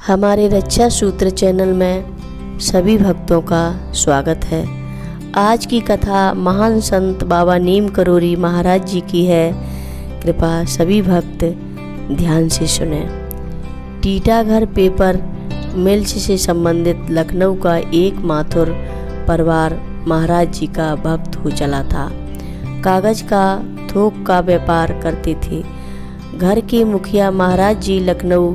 हमारे रक्षा सूत्र चैनल में सभी भक्तों का स्वागत है। आज की कथा महान संत बाबा नीम करोरी महाराज जी की है। कृपा सभी भक्त ध्यान से सुने। टीटागढ़ पेपर मिल्स से संबंधित लखनऊ का एक माथुर परिवार महाराज जी का भक्त हो चला था। कागज का थोक का व्यापार करते थे। घर के मुखिया महाराज जी लखनऊ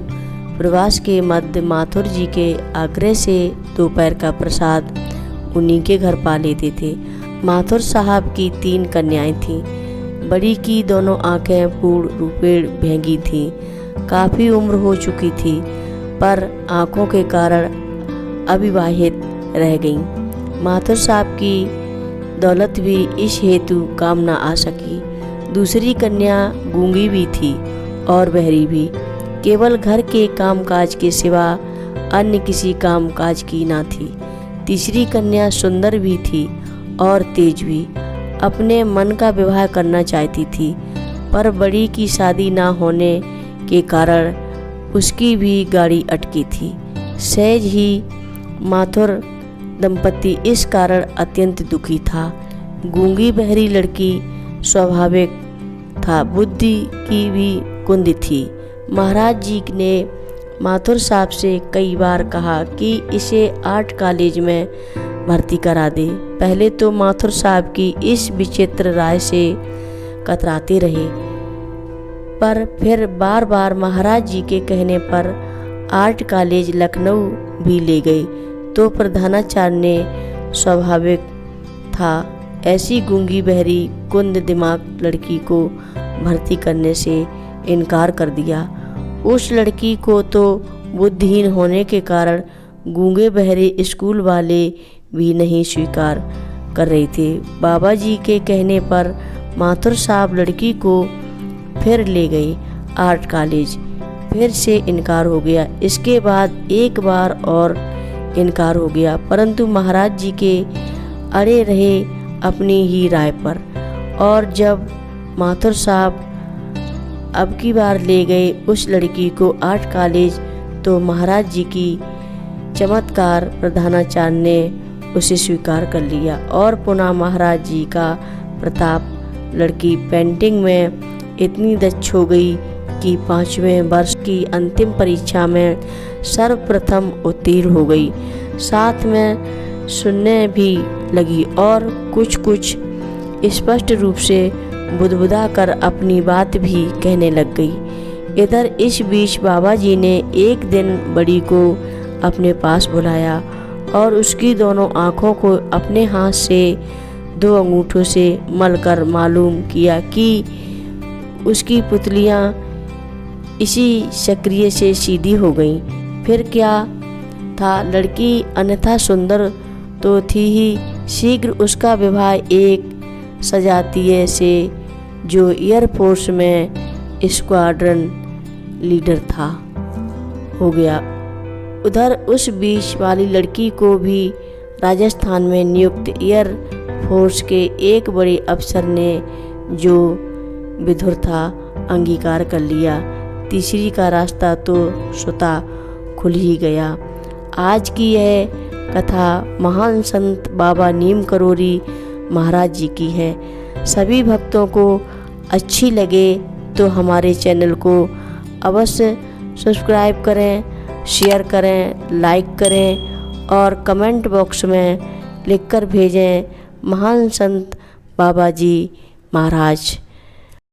प्रवास के मध्य माथुर जी के आग्रह से दोपहर का प्रसाद उन्हीं के घर पा लेते थे। माथुर साहब की 3 कन्याएं थीं। बड़ी की दोनों आंखें पूर्ण रूपेण भेंगी थीं। काफ़ी उम्र हो चुकी थी, पर आंखों के कारण अविवाहित रह गईं। माथुर साहब की दौलत भी इस हेतु काम न आ सकी। दूसरी कन्या गूंगी भी थी और बहरी भी, केवल घर के कामकाज के सिवा अन्य किसी कामकाज की ना थी। तीसरी कन्या सुंदर भी थी और तेज भी, अपने मन का विवाह करना चाहती थी, पर बड़ी की शादी ना होने के कारण उसकी भी गाड़ी अटकी थी। सहज ही माथुर दंपति इस कारण अत्यंत दुखी था। गूंगी बहरी लड़की स्वाभाविक था, बुद्धि की भी कुंद थी। महाराज जी ने माथुर साहब से कई बार कहा कि इसे आर्ट कॉलेज में भर्ती करा दे। पहले तो माथुर साहब की इस विचित्र राय से कतराते रहे, पर फिर बार बार महाराज जी के कहने पर आर्ट कॉलेज लखनऊ भी ले गए तो प्रधानाचार्य ने स्वाभाविक था ऐसी गूंगी बहरी कुंद दिमाग लड़की को भर्ती करने से इनकार कर दिया। उस लड़की को तो बुद्धिहीन होने के कारण गूंगे बहरे स्कूल वाले भी नहीं स्वीकार कर रहे थे। बाबा जी के कहने पर माथुर साहब लड़की को फिर ले गए आर्ट कॉलेज। फिर से इनकार हो गया। इसके बाद एक बार और इनकार हो गया, परंतु महाराज जी के अड़े रहे अपनी ही राय पर। और जब माथुर साहब अब की बार ले गए उस लड़की को आर्ट कॉलेज, तो महाराज जी की चमत्कार प्रधानाचार्य ने उसे स्वीकार कर लिया और पुनः महाराज जी का प्रताप। लड़की पेंटिंग में इतनी दक्ष हो गई कि 5वें वर्ष की अंतिम परीक्षा में सर्वप्रथम उत्तीर्ण हो गई। साथ में सुनने भी लगी और कुछ स्पष्ट रूप से बुदबुदा कर अपनी बात भी कहने लग गई। इधर इस बीच बाबा जी ने एक दिन बड़ी को अपने पास बुलाया और उसकी दोनों आँखों को अपने हाथ से 2 अंगूठों से मलकर मालूम किया कि उसकी पुतलियाँ इसी सक्रिय से सीधी हो गईं। फिर क्या था, लड़की अन्यथा सुंदर तो थी ही, शीघ्र उसका विवाह एक सजातीय से जो एयरफोर्स में स्क्वाड्रन लीडर था हो गया। उधर उस बीच वाली लड़की को भी राजस्थान में नियुक्त एयर फोर्स के एक बड़े अफसर ने, जो विधुर था, अंगीकार कर लिया। तीसरी का रास्ता तो स्वतः खुल ही गया। आज की यह कथा महान संत बाबा नीम करोरी महाराज जी की है। सभी भक्तों को अच्छी लगे तो हमारे चैनल को अवश्य सब्सक्राइब करें, शेयर करें, लाइक करें और कमेंट बॉक्स में लिखकर भेजें महान संत बाबा जी महाराज